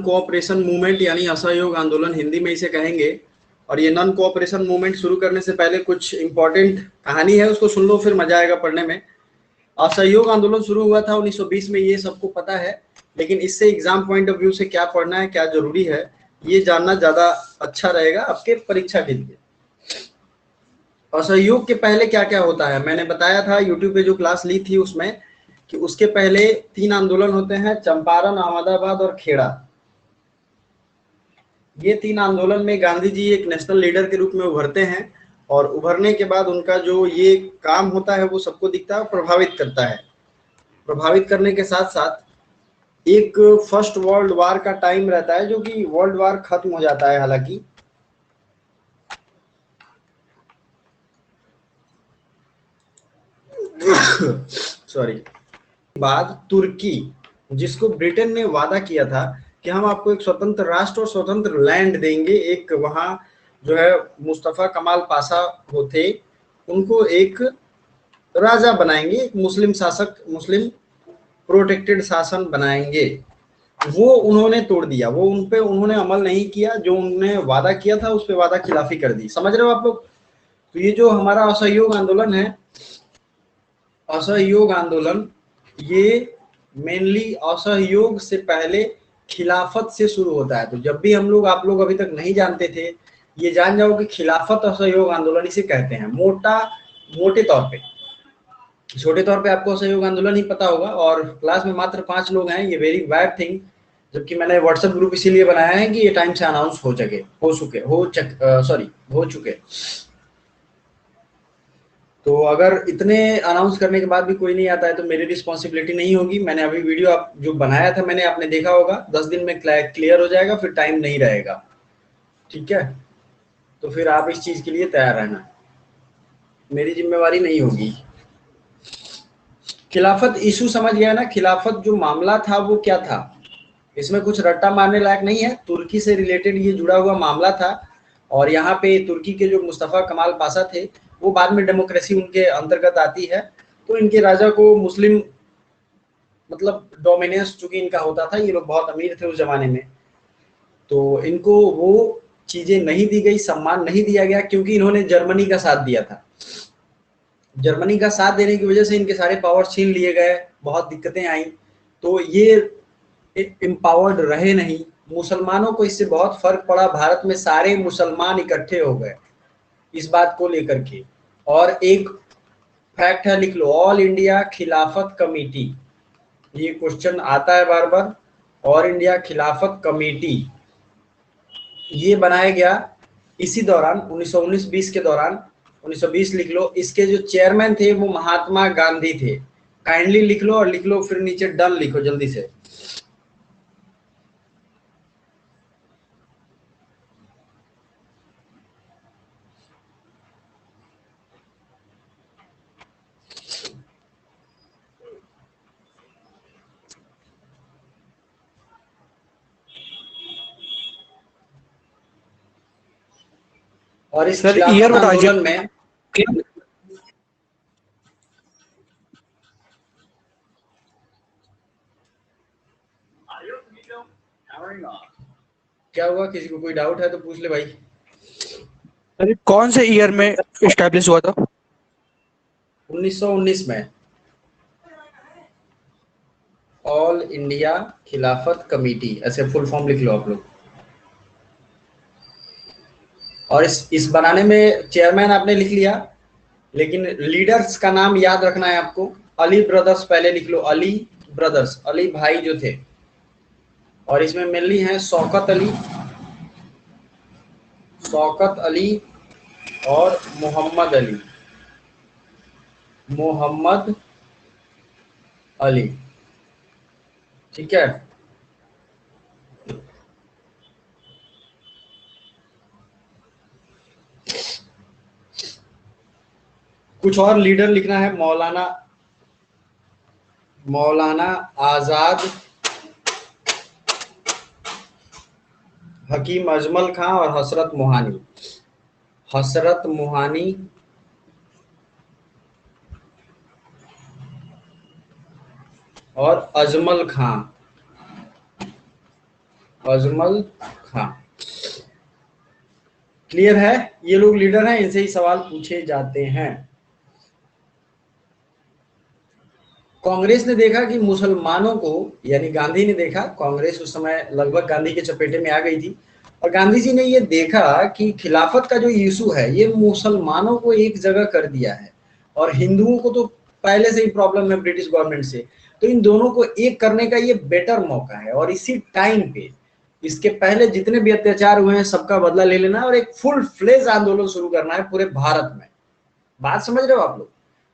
Cooperation movement यानी असहयोग आंदोलन हिंदी में इसे कहेंगे। और ये नॉन कोऑपरेशन मूवमेंट शुरू करने से पहले कुछ इंपॉर्टेंट कहानी है, उसको सुन लो, फिर मजा आएगा पढ़ने में। असहयोग आंदोलन शुरू हुआ था 1920 में, ये सबको पता है, लेकिन इससे एग्जाम पॉइंट ऑफ व्यू से क्या पढ़ना है, क्या जरूरी है, ये जानना ज्यादा अच्छा रहेगा आपके परीक्षा के लिए। असहयोग के पहले क्या क्या होता है, मैंने बताया था यूट्यूब पे जो क्लास ली थी उसमें, कि उसके पहले 3 आंदोलन होते हैं, चंपारण, अहमदाबाद और खेड़ा। ये 3 आंदोलन में गांधी जी एक नेशनल लीडर के रूप में उभरते हैं, और उभरने के बाद उनका जो ये काम होता है वो सबको दिखता है और प्रभावित करता है। प्रभावित करने के साथ साथ एक फर्स्ट वर्ल्ड वार का टाइम रहता है, जो कि वर्ल्ड वार खत्म हो जाता है हालांकि। सॉरी। बाद तुर्की, जिसको ब्रिटेन ने वादा किया था कि हम आपको एक स्वतंत्र राष्ट्र और स्वतंत्र लैंड देंगे, एक वहां जो है मुस्तफा कमाल पाशा वो थे, उनको एक राजा बनाएंगे, एक मुस्लिम शासक, मुस्लिम प्रोटेक्टेड शासन बनाएंगे। वो उन्होंने तोड़ दिया, वो उन पे उन्होंने अमल नहीं किया, जो उन्होंने वादा किया था उस पे वादा खिलाफी कर दी। समझ रहे हो आप लोग? तो ये जो हमारा असहयोग आंदोलन है, असहयोग आंदोलन ये मेनली असहयोग से पहले खिलाफत से शुरू होता है। तो जब भी हम लोग, आप लोग अभी तक नहीं जानते थे, ये जान जाओ कि खिलाफत असहयोग आंदोलन इसे कहते हैं, मोटे तौर पे। छोटे तौर पे आपको असहयोग आंदोलन ही पता होगा, और क्लास में मात्र 5 लोग हैं, ये वेरी बैड थिंग। जबकि मैंने व्हाट्सएप ग्रुप इसीलिए बनाया है कि ये टाइम से अनाउंस हो चुके। तो अगर इतने अनाउंस करने के बाद भी कोई नहीं आता है तो मेरी रिस्पॉन्सिबिलिटी नहीं होगी। मैंने अभी वीडियो आप जो बनाया था मैंने, आपने देखा होगा, 10 दिन में क्लियर हो जाएगा, फिर टाइम नहीं रहेगा। ठीक है, तो फिर आप इस चीज के लिए तैयार रहना, मेरी जिम्मेवारी नहीं होगी। खिलाफत इशू समझ गया ना? खिलाफत जो मामला था वो क्या था, इसमें कुछ रट्टा मारने लायक नहीं है, तुर्की से रिलेटेड ये जुड़ा हुआ मामला था। और यहाँ पे तुर्की के जो मुस्तफा कमाल पाशा थे, वो बाद में डेमोक्रेसी उनके अंतर्गत आती है। तो इनके राजा को मुस्लिम मतलब डोमिनेंस चूंकि इनका होता था, ये लोग बहुत अमीर थे उस जमाने में, तो इनको वो चीजें नहीं दी गई, सम्मान नहीं दिया गया, क्योंकि इन्होंने जर्मनी का साथ दिया था। जर्मनी का साथ देने की वजह से इनके सारे पावर छीन लिए गए, बहुत दिक्कतें आई। तो ये एम्पावर्ड रहे नहीं, मुसलमानों को इससे बहुत फर्क पड़ा, भारत में सारे मुसलमान इकट्ठे हो गए इस बात को लेकर के। और एक फैक्ट है, लिख लो, ऑल इंडिया खिलाफत कमेटी, ये क्वेश्चन आता है बार बार। ऑल इंडिया खिलाफत कमेटी ये बनाया गया इसी दौरान 1919-20 के दौरान, 1920 लिख लो। इसके जो चेयरमैन थे वो महात्मा गांधी थे। काइंडली लिख लो, और लिख लो फिर नीचे डन लिखो जल्दी से। और इस सर ईयर खिलाफत बता दीजिए। आंदोलन में क्या हुआ, किसी को कोई डाउट है तो पूछ ले भाई। सर कौन से ईयर में इस्टेब्लिश हुआ था? 1919 में ऑल इंडिया खिलाफत कमेटी, ऐसे फुल फॉर्म लिख लो आप लोग। और इस बनाने में चेयरमैन आपने लिख लिया, लेकिन लीडर्स का नाम याद रखना है आपको। अली ब्रदर्स पहले लिख लो, अली ब्रदर्स, अली भाई जो थे। और इसमें मेनली हैं शौकत अली, शौकत अली और मोहम्मद अली, मोहम्मद अली। ठीक है, कुछ और लीडर लिखना है, मौलाना आजाद, हकीम अजमल खां और हसरत मोहानी। हसरत मोहानी और अजमल खां। अजमल खान। क्लियर है? ये लोग लीडर हैं, इनसे ही सवाल पूछे जाते हैं। कांग्रेस ने देखा कि मुसलमानों को, यानी गांधी ने देखा, कांग्रेस उस समय लगभग गांधी के चपेटे में आ गई थी, और गांधी जी ने ये देखा कि खिलाफत का जो इशू है ये मुसलमानों को एक जगह कर दिया है, और हिंदुओं को तो पहले से ही प्रॉब्लम है ब्रिटिश गवर्नमेंट से, तो इन दोनों को एक करने का ये बेटर मौका है। और इसी टाइम पे, इसके पहले जितने भी अत्याचार हुए हैं सबका बदला ले लेना और एक फुल फ्लेज आंदोलन शुरू करना है पूरे भारत में। बात समझ रहे हो आप लोग?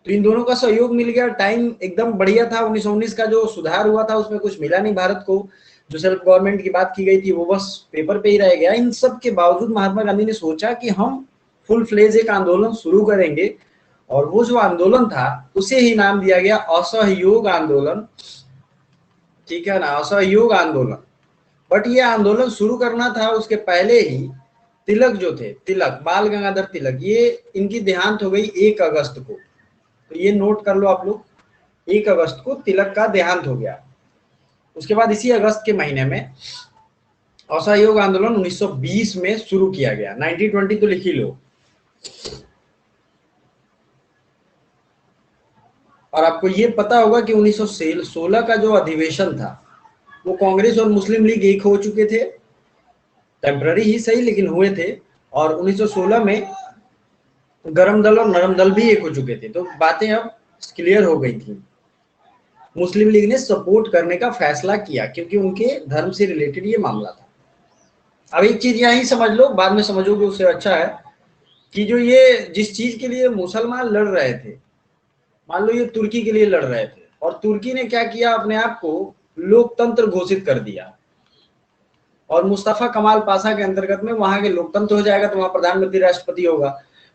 तो इन दोनों का सहयोग मिल गया, टाइम एकदम बढ़िया था। 1919 का जो सुधार हुआ था उसमें कुछ मिला नहीं भारत को, जो सेल्फ गवर्नमेंट की बात की गई थी वो बस पेपर पे ही रह गया। इन सब के बावजूद महात्मा गांधी ने सोचा कि हम फुल फ्लेज एक आंदोलन शुरू करेंगे, और वो जो आंदोलन था उसे ही नाम दिया गया असहयोग आंदोलन। ठीक है ना, असहयोग आंदोलन। बट ये आंदोलन शुरू करना था उसके पहले ही तिलक जो थे, तिलक, बाल गंगाधर तिलक, ये इनकी देहांत हो गई 1 अगस्त को। तो ये नोट कर लो आप लोग, 1 अगस्त को तिलक का देहांत हो गया। उसके बाद इसी अगस्त के महीने में असहयोग आंदोलन 1920 में शुरू किया गया। 1920 तो लिख ही लो। और आपको ये पता होगा कि 1916 का जो अधिवेशन था वो कांग्रेस और मुस्लिम लीग एक हो चुके थे, टेम्पररी ही सही लेकिन हुए थे। और 1916 में गरम दल और नरम दल भी एक हो चुके थे, तो बातें अब क्लियर हो गई थी। मुस्लिम लीग ने सपोर्ट करने का फैसला किया क्योंकि उनके धर्म से रिलेटेड ये मामला था। अब एक चीज यही समझ लो, बाद में समझोगे उससे अच्छा है, कि जो ये जिस चीज के लिए मुसलमान लड़ रहे थे, मान लो ये तुर्की के लिए लड़ रहे थे, और तुर्की ने क्या किया, अपने आप को लोकतंत्र घोषित कर दिया, और मुस्तफा कमाल पाशा के अंतर्गत में वहां के लोकतंत्र हो जाएगा, तो वहां प्रधानमंत्री राष्ट्रपति होगा,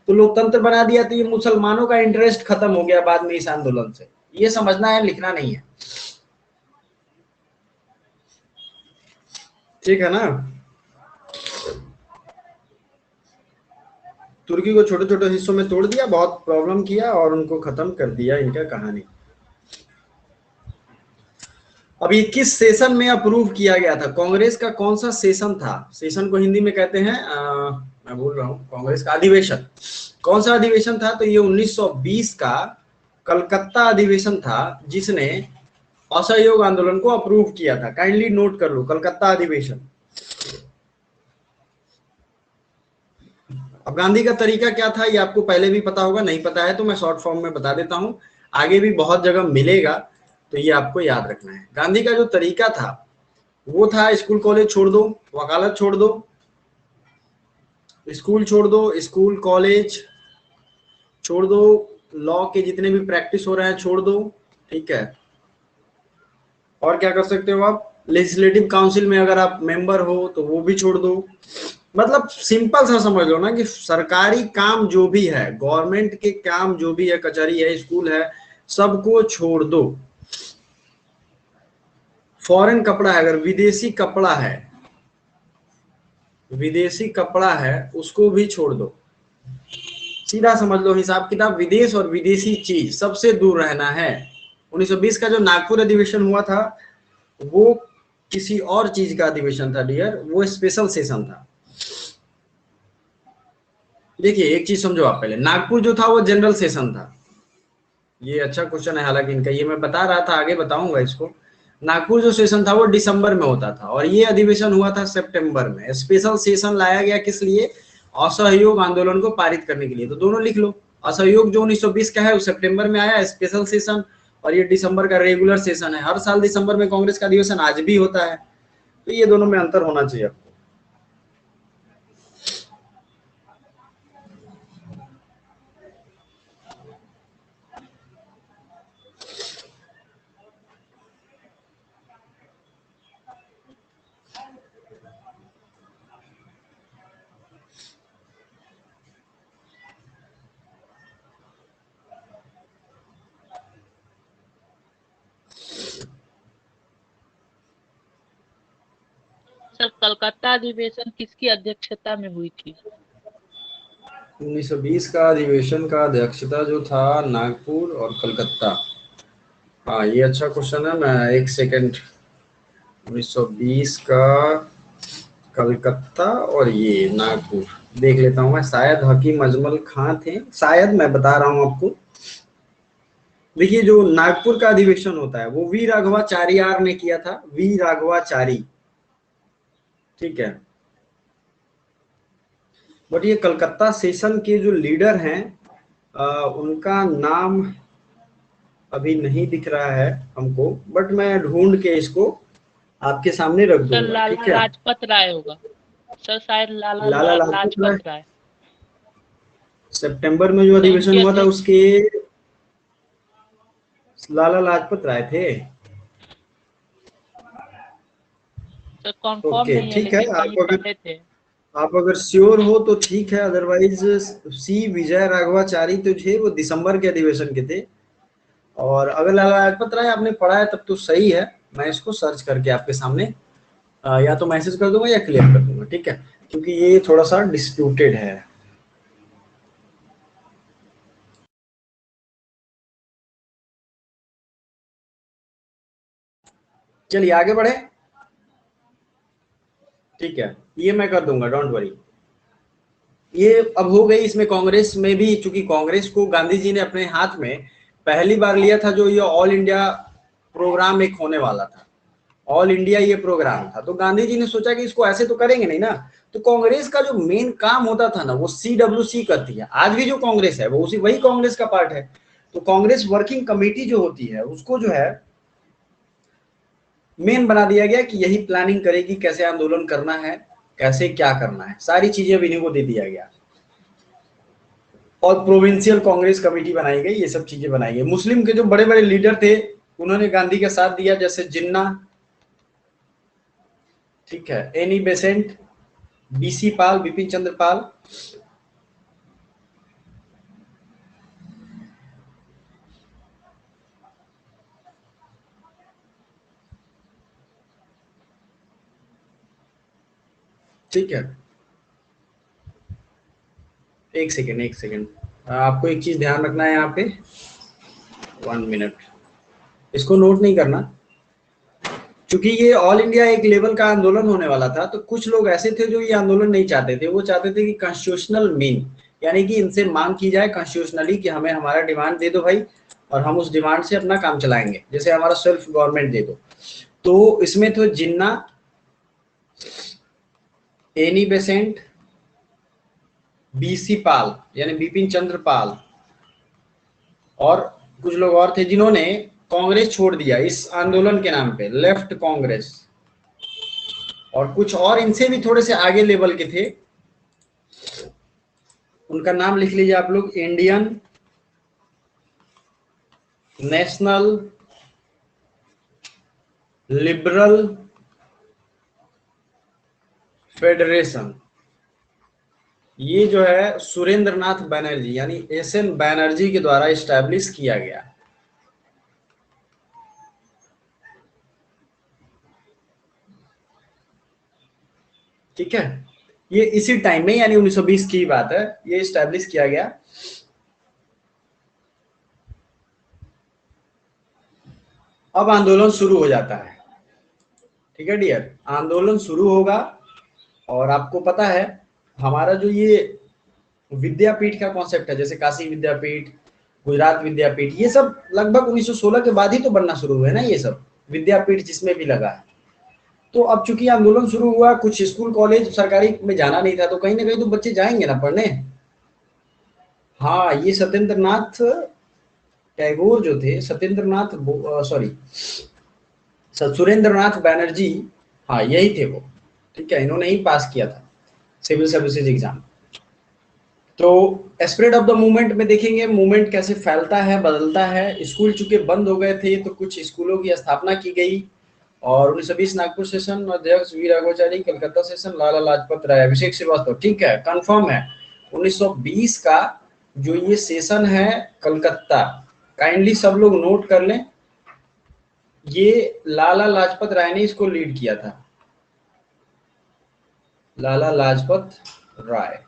तो लोकतंत्र बना दिया। तो ये मुसलमानों का इंटरेस्ट खत्म हो गया बाद में इस आंदोलन से। ये समझना है, लिखना नहीं है, ठीक है ना। तुर्की को छोटे छोटे हिस्सों में तोड़ दिया, बहुत प्रॉब्लम किया और उनको खत्म कर दिया, इनका कहानी। अभी किस सेशन में अप्रूव किया गया था? कांग्रेस का कौन सा सेशन था? सेशन को हिंदी में कहते हैं मैं बोल रहा हूँ कांग्रेस का अधिवेशन। कौन सा अधिवेशन था? तो ये 1920 का कलकत्ता अधिवेशन था जिसने असहयोग आंदोलन को अप्रूव किया था। काइंडली नोट कर लो, कलकत्ता अधिवेशन। अब गांधी का तरीका क्या था ये आपको पहले भी पता होगा, नहीं पता है तो मैं शॉर्ट फॉर्म में बता देता हूं, आगे भी बहुत जगह मिलेगा, तो ये आपको याद रखना है। गांधी का जो तरीका था वो था, स्कूल कॉलेज छोड़ दो, वकालत छोड़ दो, स्कूल छोड़ दो, स्कूल कॉलेज छोड़ दो, लॉ के जितने भी प्रैक्टिस हो रहे हैं छोड़ दो, ठीक है। और क्या कर सकते हो आप, लेजिस्लेटिव काउंसिल में अगर आप मेंबर हो तो वो भी छोड़ दो। मतलब सिंपल सा समझ लो ना कि सरकारी काम जो भी है, गवर्नमेंट के काम जो भी है, कचहरी है, स्कूल है, सबको छोड़ दो। फॉरेन कपड़ा है, अगर विदेशी कपड़ा है, विदेशी कपड़ा है उसको भी छोड़ दो। सीधा समझ लो, हिसाब किताब विदेश और विदेशी चीज सबसे दूर रहना है। 1920 का जो नागपुर अधिवेशन हुआ था वो किसी और चीज का अधिवेशन था डियर, वो स्पेशल सेशन था। देखिए एक चीज समझो आप, पहले नागपुर जो था वो जनरल सेशन था। ये अच्छा क्वेश्चन है हालांकि इनका, ये मैं बता रहा था, आगे बताऊंगा इसको। नागपुर जो सेशन था वो दिसंबर में होता था और ये अधिवेशन हुआ था सितंबर में। स्पेशल सेशन लाया गया किस लिए? असहयोग आंदोलन को पारित करने के लिए। तो दोनों लिख लो, असहयोग जो 1920 का है वो सितंबर में आया स्पेशल सेशन, और ये दिसंबर का रेगुलर सेशन है। हर साल दिसंबर में कांग्रेस का अधिवेशन आज भी होता है, तो ये दोनों में अंतर होना चाहिए आपको। सर कलकत्ता अधिवेशन किसकी अध्यक्षता में हुई थी? 1920 का अधिवेशन का अध्यक्षता जो था नागपुर और कलकत्ता। हाँ ये अच्छा क्वेश्चन है, मैं एक सेकंड। 1920 का कलकत्ता और ये नागपुर देख लेता हूँ मैं। शायद हकीम अजमल खां थे, शायद, मैं बता रहा हूँ आपको। देखिए जो नागपुर का अधिवेशन होता है वो वी राघवाचार्यार ने किया था, वी राघवाचारी, ठीक है। बट ये कलकत्ता सेशन के जो लीडर हैं उनका नाम अभी नहीं दिख रहा है हमको, बट मैं ढूंढ के इसको आपके सामने रख सर दूंगा, लाला ठीक है। लाजपत राय होगा। सर शायद लाला लाजपत राय, लाजपत राय। सितंबर में जो सर अधिवेशन उनके हुआ था अध्यक्ष। उसके लाला लाजपत राय थे। सर कंफर्म ओके नहीं है ठीक है, लेकिन कहीं पढ़े थे। आप अगर श्योर हो तो ठीक है, अदरवाइज सी विजय राघवाचारी तो थे, वो दिसंबर के अधिवेशन के थे। और अगर लाला लाजपत राय आपने पढ़ा है तब तो सही है, मैं इसको सर्च करके आपके सामने या तो मैसेज कर दूंगा या क्लियर कर दूंगा, ठीक है, क्योंकि ये थोड़ा सा डिस्प्यूटेड है। चलिए आगे बढ़े, ठीक है, ये मैं कर दूंगा, डोंट वरी। ये अब हो गई, इसमें कांग्रेस में भी, चूंकि कांग्रेस को गांधी जी ने अपने हाथ में पहली बार लिया था, जो ये ऑल इंडिया प्रोग्राम एक होने वाला था, ऑल इंडिया ये प्रोग्राम था, तो गांधी जी ने सोचा कि इसको ऐसे तो करेंगे नहीं ना, तो कांग्रेस का जो मेन काम होता था ना वो CWC करती है। आज भी जो कांग्रेस है वो उसी वही कांग्रेस का पार्ट है। तो कांग्रेस वर्किंग कमेटी जो होती है उसको जो है मेन बना दिया गया कि यही प्लानिंग करेगी कैसे आंदोलन करना है, कैसे क्या करना है, सारी चीजें अब इन्हीं को दे दिया गया। और प्रोविंशियल कांग्रेस कमेटी बनाई गई, ये सब चीजें बनाई गई। मुस्लिम के जो बड़े बड़े लीडर थे उन्होंने गांधी का साथ दिया, जैसे जिन्ना, ठीक है, एनी बेसेंट, BC पाल, बिपिन चंद्र पाल, ठीक है। एक सेकेंड, एक सेकेंड, आपको एक चीज ध्यान रखना है यहाँ पे, 1 मिनट, इसको नोट नहीं करना, क्योंकि ये ऑल इंडिया एक लेवल का आंदोलन होने वाला था, तो कुछ लोग ऐसे थे जो ये आंदोलन नहीं चाहते थे। वो चाहते थे कि कॉन्स्टिट्यूशनल मीन, यानी कि इनसे मांग की जाए कॉन्स्टिट्यूशनली कि हमें हमारा डिमांड दे दो भाई, और हम उस डिमांड से अपना काम चलाएंगे, जैसे हमारा सेल्फ गवर्नमेंट दे दो। तो इसमें तो जिन्ना, एनी बेसेंट, BC पाल यानी बिपिन चंद्र पाल, और कुछ लोग और थे जिन्होंने कांग्रेस छोड़ दिया इस आंदोलन के नाम पे, लेफ्ट कांग्रेस। और कुछ और इनसे भी थोड़े से आगे लेवल के थे, उनका नाम लिख लीजिए आप लोग, इंडियन नेशनल लिबरल फेडरेशन। ये जो है सुरेंद्र नाथ बनर्जी यानी SN बनर्जी के द्वारा इस्टेब्लिश किया गया, ठीक है। ये इसी टाइम में यानी 1920 की बात है, ये इस्टेब्लिश किया गया। अब आंदोलन शुरू हो जाता है, ठीक है डियर, आंदोलन शुरू होगा। और आपको पता है हमारा जो ये विद्यापीठ का कॉन्सेप्ट है, जैसे काशी विद्यापीठ, गुजरात विद्यापीठ, ये सब लगभग 1916 के बाद ही तो बनना शुरू हुए ना, ये सब विद्यापीठ जिसमें भी लगा है। तो अब चूंकि आंदोलन शुरू हुआ, कुछ स्कूल कॉलेज सरकारी में जाना नहीं था, तो कहीं ना कहीं तो बच्चे जाएंगे ना पढ़ने। हाँ, ये सत्येंद्र नाथ टैगोर जो थे, सत्येंद्र नाथ, सॉरी, सुरेंद्र नाथ बैनर्जी, हाँ यही थे वो, ठीक है, इन्होंने ही पास किया था सिविल सर्विसेज एग्जाम। तो स्प्रेड ऑफ द मूवमेंट में देखेंगे मूवमेंट कैसे फैलता है, बदलता है। स्कूल चूंकि बंद हो गए थे तो कुछ स्कूलों की स्थापना की गई, और 1920 नागपुर सेशन, अध्यक्ष वी राघवाचारी, कलकत्ता सेशन लाला लाजपत राय, अभिषेक श्रीवास्तव, ठीक है, कंफर्म है। 1920 का जो ये सेशन है कलकत्ता, काइंडली सब लोग नोट कर लें, ये लाला लाजपत राय ने इसको लीड किया था, लाला लाजपत राय।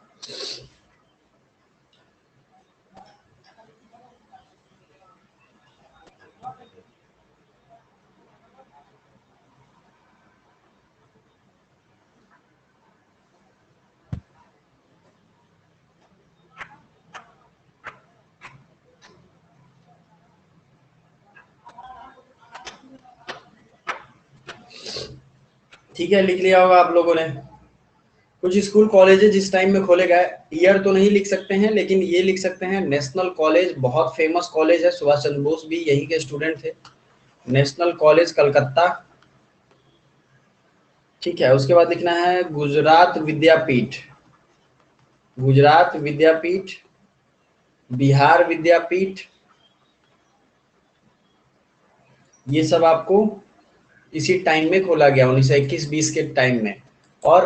ठीक है, लिख लिया होगा आप लोगों ने। कुछ स्कूल कॉलेजेस जिस टाइम में खोले गए, ईयर तो नहीं लिख सकते हैं लेकिन ये लिख सकते हैं नेशनल कॉलेज, बहुत फेमस कॉलेज है, सुभाष चंद्र बोस भी यहीं के स्टूडेंट थे। नेशनल कॉलेज कलकत्ता, ठीक है। उसके बाद लिखना है गुजरात विद्यापीठ, गुजरात विद्यापीठ, बिहार विद्यापीठ, ये सब आपको इसी टाइम में खोला गया 1921-20 के टाइम में। और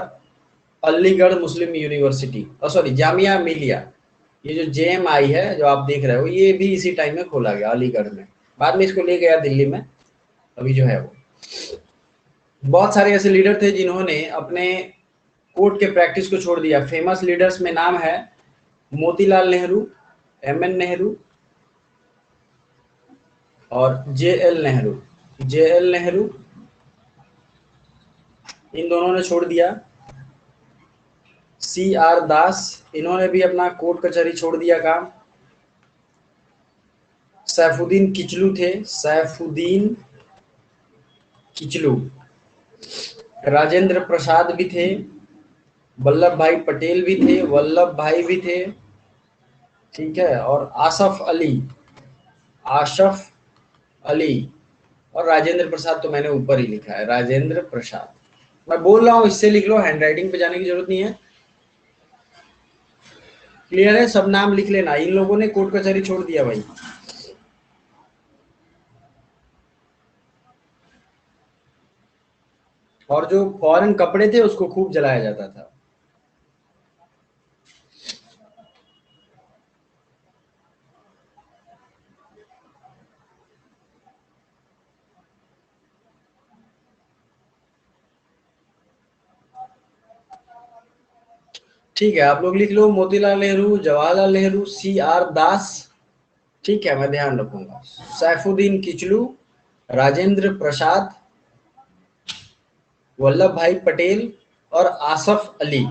अलीगढ़ मुस्लिम यूनिवर्सिटी, सॉरी जामिया मिलिया, ये जो JMI है जो आप देख रहे हो, ये भी इसी टाइम में खोला गया अलीगढ़ में। बाद में इसको ले गया दिल्ली में, अभी जो है वो। बहुत सारे ऐसे लीडर थे जिन्होंने अपने कोर्ट के प्रैक्टिस को छोड़ दिया। फेमस लीडर्स में नाम है मोतीलाल नेहरू, MN नेहरू और JL नेहरू। JL नेहरू, इन दोनों ने छोड़ दिया। CR दास, इन्होंने भी अपना कोर्ट कचहरी छोड़ दिया काम। सैफुद्दीन किचलू थे, सैफुद्दीन किचलू। राजेंद्र प्रसाद भी थे, वल्लभ भाई पटेल भी थे, वल्लभ भाई भी थे, ठीक है। और आसफ अली, आशफ अली और राजेंद्र प्रसाद तो मैंने ऊपर ही लिखा है, राजेंद्र प्रसाद। मैं बोल रहा हूँ इससे लिख लो, हैंडराइटिंग पे जाने की जरूरत नहीं है। क्लियर है, सब नाम लिख लेना। इन लोगों ने कोर्ट कचहरी छोड़ दिया भाई। और जो फॉरेन कपड़े थे उसको खूब जलाया जाता था। ठीक है, आप लोग लिख लो मोतीलाल नेहरू, जवाहरलाल नेहरू, CR दास, ठीक है, मैं ध्यान रखूंगा। सैफुद्दीन किचलू, राजेंद्र प्रसाद, वल्लभ भाई पटेल और आसफ अली।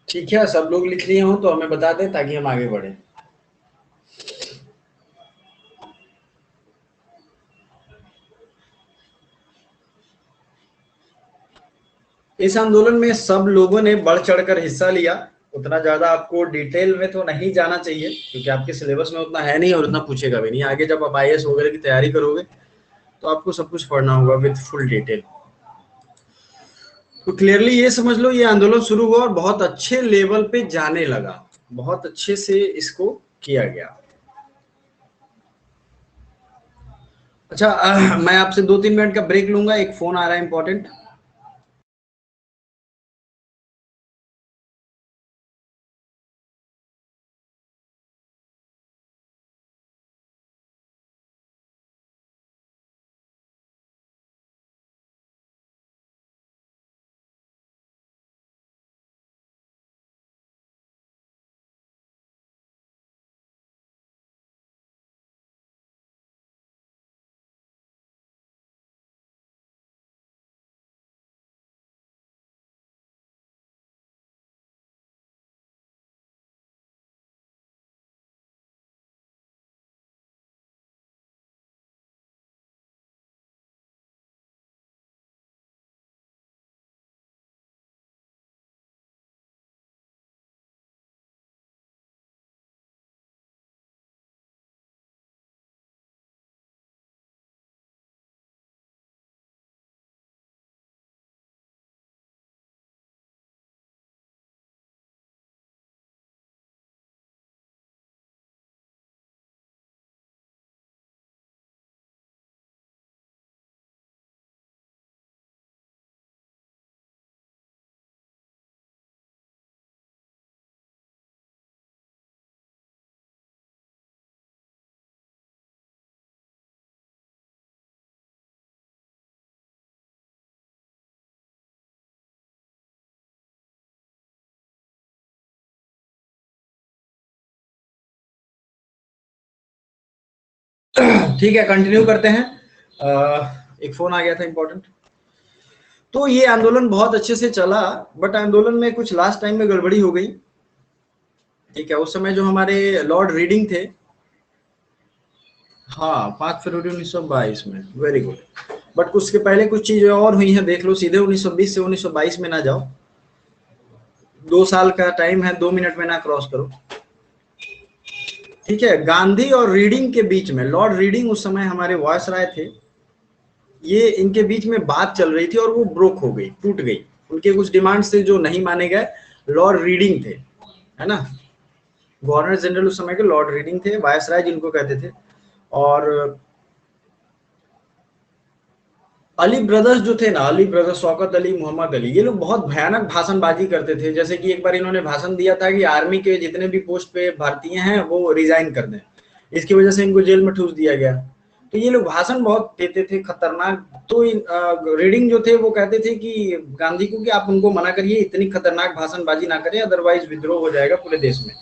ठीक है, सब लोग लिख लिए हो तो हमें बता दें ताकि हम आगे बढ़े। इस आंदोलन में सब लोगों ने बढ़ चढ़कर हिस्सा लिया। उतना ज्यादा आपको डिटेल में तो नहीं जाना चाहिए क्योंकि आपके सिलेबस में उतना है नहीं और उतना पूछेगा भी नहीं। आगे जब आप IAS वगैरह की तैयारी करोगे तो आपको सब कुछ पढ़ना होगा विद फुल डिटेल। तो क्लियरली ये समझ लो, ये आंदोलन शुरू हुआ और बहुत अच्छे लेवल पे जाने लगा, बहुत अच्छे से इसको किया गया। अच्छा, मैं आपसे 2-3 मिनट का ब्रेक लूंगा, एक फोन आ रहा है इंपॉर्टेंट। ठीक है, कंटिन्यू करते हैं। एक फोन आ गया था इंपॉर्टेंट। तो ये आंदोलन बहुत अच्छे से चला, बट आंदोलन में कुछ लास्ट टाइम में गड़बड़ी हो गई। ठीक है, उस समय जो हमारे लॉर्ड रीडिंग थे, हाँ 5 फरवरी 1922 में, वेरी गुड, बट उसके पहले कुछ चीजें और हुई हैं, देख लो। सीधे 1920 से 1922 में ना जाओ, 2 साल का टाइम है, 2 मिनट में ना क्रॉस करो। ठीक है, गांधी और रीडिंग के बीच में, लॉर्ड रीडिंग उस समय हमारे वायसराय थे, ये इनके बीच में बात चल रही थी और वो ब्रोक हो गई, टूट गई। उनके कुछ डिमांड्स थे जो नहीं माने गए। लॉर्ड रीडिंग थे, है ना, गवर्नर जनरल उस समय के लॉर्ड रीडिंग थे, वायसराय जिनको कहते थे। और अली ब्रदर्स जो थे ना, अली ब्रदर्स, शौकत अली, मोहम्मद अली, ये लोग बहुत भयानक भाषणबाजी करते थे। जैसे कि एक बार इन्होंने भाषण दिया था कि आर्मी के जितने भी पोस्ट पे भारतीय हैं वो रिजाइन कर दें, इसकी वजह से इनको जेल में ठूस दिया गया। तो ये लोग भाषण बहुत देते थे, खतरनाक। तो रीडिंग जो थे वो कहते थे कि गांधी को कि आप उनको मना करिए, इतनी खतरनाक भाषणबाजी ना करें, अदरवाइज विद्रोह हो जाएगा पूरे देश में।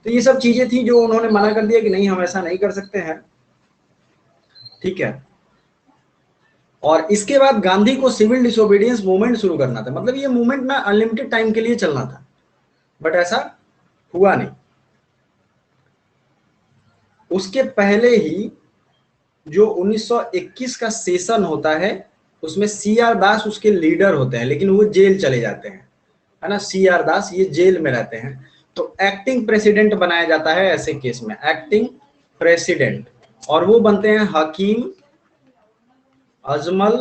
तो ये सब चीजें थी जो उन्होंने मना कर दिया कि नहीं, हम ऐसा नहीं कर सकते हैं। ठीक है, और इसके बाद गांधी को सिविल डिसोबीडियंस मूवमेंट शुरू करना था। मतलब ये मूवमेंट ना अनलिमिटेड टाइम के लिए चलना था, बट ऐसा हुआ नहीं। उसके पहले ही जो 1921 का सेशन होता है, उसमें CR दास उसके लीडर होते हैं, लेकिन वो जेल चले जाते हैं, है ना। CR दास ये जेल में रहते हैं, तो एक्टिंग प्रेसिडेंट बनाया जाता है ऐसे केस में, एक्टिंग प्रेसिडेंट, और वो बनते हैं हकीम अजमल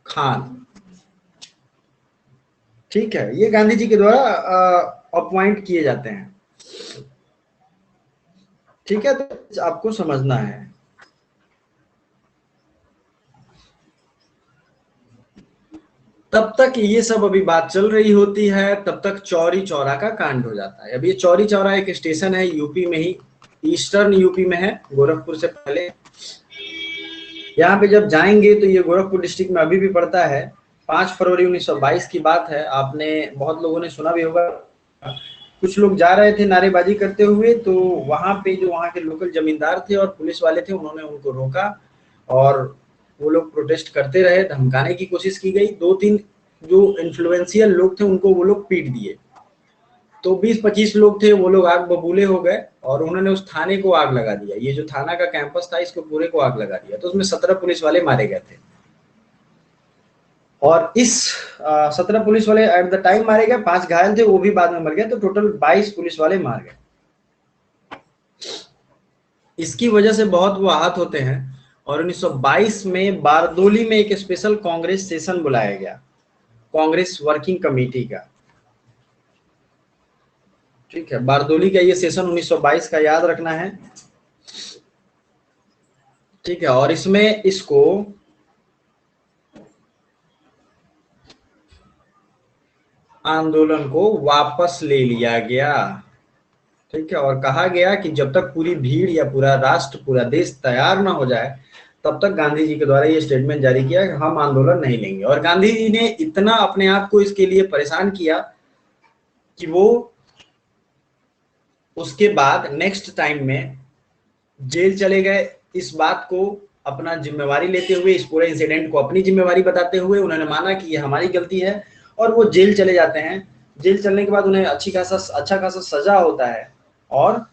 खान। ठीक है, ये गांधी जी के द्वारा अपॉइंट किए जाते हैं। ठीक है, तो आपको समझना है। तब तक ये सब अभी बात चल रही होती है, तब तक चौरी चौरा का कांड हो जाता है। अब ये चौरी चौरा एक स्टेशन है यूपी में ही, ईस्टर्न यूपी में है, गोरखपुर से पहले। यहाँ पे जब जाएंगे तो ये गोरखपुर डिस्ट्रिक्ट में अभी भी पड़ता है। 5 फरवरी 1922 की बात है, आपने बहुत लोगों ने सुना भी होगा। कुछ लोग जा रहे थे नारेबाजी करते हुए, तो वहां पे जो वहां के लोकल जमींदार थे और पुलिस वाले थे, उन्होंने उनको रोका और वो लोग प्रोटेस्ट करते रहे, धमकाने की कोशिश की गई। 2-3 जो इन्फ्लुएंशियल लोग थे उनको वो लोग पीट दिए। तो 20-25 लोग थे, वो लोग आग बबूले हो गए और उन्होंने उस थाने को आग लगा दिया। ये जो थाना का कैंपस था, इसको पूरे को आग लगा दिया। तो उसमें 17 पुलिस वाले मारे गए थे, और इस 17 पुलिस वाले एट द टाइम मारे गए, 5 घायल थे, वो भी बाद में मर गए। तो टोटल 22 पुलिस वाले मार गए। इसकी वजह से बहुत वो आहत होते हैं, और 1922 में बारदोली में एक स्पेशल कांग्रेस सेशन बुलाया गया, कांग्रेस वर्किंग कमेटी का। ठीक है, बारदोली का ये सेशन 1922 का याद रखना है। ठीक है, और इसमें इसको आंदोलन को वापस ले लिया गया। ठीक है, और कहा गया कि जब तक पूरी भीड़ या पूरा राष्ट्र, पूरा देश तैयार ना हो जाए, तब तक गांधी जी के द्वारा ये स्टेटमेंट जारी किया कि हम आंदोलन नहीं लेंगे। और गांधी जी ने इतना अपने आप को इसके लिए परेशान किया कि वो उसके बाद नेक्स्ट टाइम में जेल चले गए। इस बात को अपना जिम्मेवारी लेते हुए, इस पूरे इंसिडेंट को अपनी जिम्मेवारी बताते हुए, उन्होंने माना कि ये हमारी गलती है, और वो जेल चले जाते हैं। जेल चलने के बाद उन्हें अच्छा खासा सजा होता है, और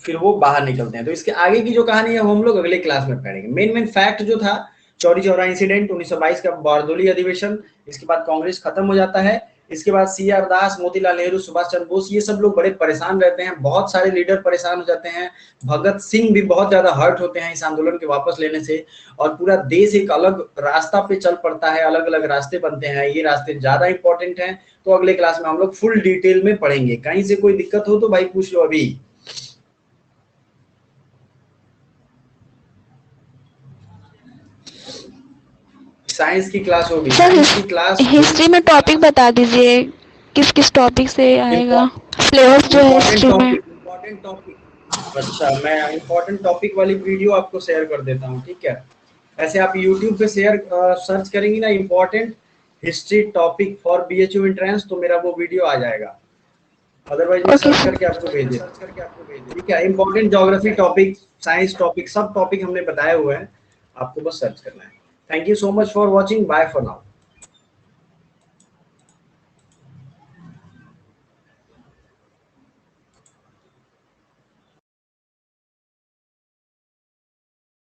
फिर वो बाहर निकलते हैं। तो इसके आगे की जो कहानी है वो हम लोग अगले क्लास में पढ़ेंगे। मेन फैक्ट जो था, चौरी चौरा इंसिडेंट, 1922 का बारदोली अधिवेशन, इसके बाद कांग्रेस खत्म हो जाता है। इसके बाद CR दास, मोतीलाल नेहरू, सुभाष चंद्र बोस, ये सब लोग बड़े परेशान रहते हैं। बहुत सारे लीडर परेशान हो जाते हैं। भगत सिंह भी बहुत ज्यादा हर्ट होते हैं इस आंदोलन के वापस लेने से, और पूरा देश एक अलग रास्ता पे चल पड़ता है। अलग अलग रास्ते बनते हैं, ये रास्ते ज्यादा इंपॉर्टेंट हैं। तो अगले क्लास में हम लोग फुल डिटेल में पढ़ेंगे। कहीं से कोई दिक्कत हो तो भाई पूछ लो अभी। साइंस की क्लास होगी, साइंस की क्लास। हिस्ट्री में टॉपिक बता दीजिए, किस किस टॉपिक से आएगा, फ्लेवर्स जो है हिस्ट्री में। इम्पोर्टेंट टॉपिक, अच्छा मैं इम्पोर्टेंट टॉपिक वाली वीडियो आपको शेयर कर देता हूँ। ठीक है, ऐसे आप YouTube पे सर्च करेंगी ना, important history topic for BHU entrance, तो मेरा वो वीडियो आ जाएगा। अदरवाइज मैं Okay, सर्च sir. करके आपको भेज देता हूँ। ठीक है, important geography topic, science topic, सब टॉपिक हमने बताए हुए हैं, आपको बस सर्च करना है। Thank you so much for watching, bye for now.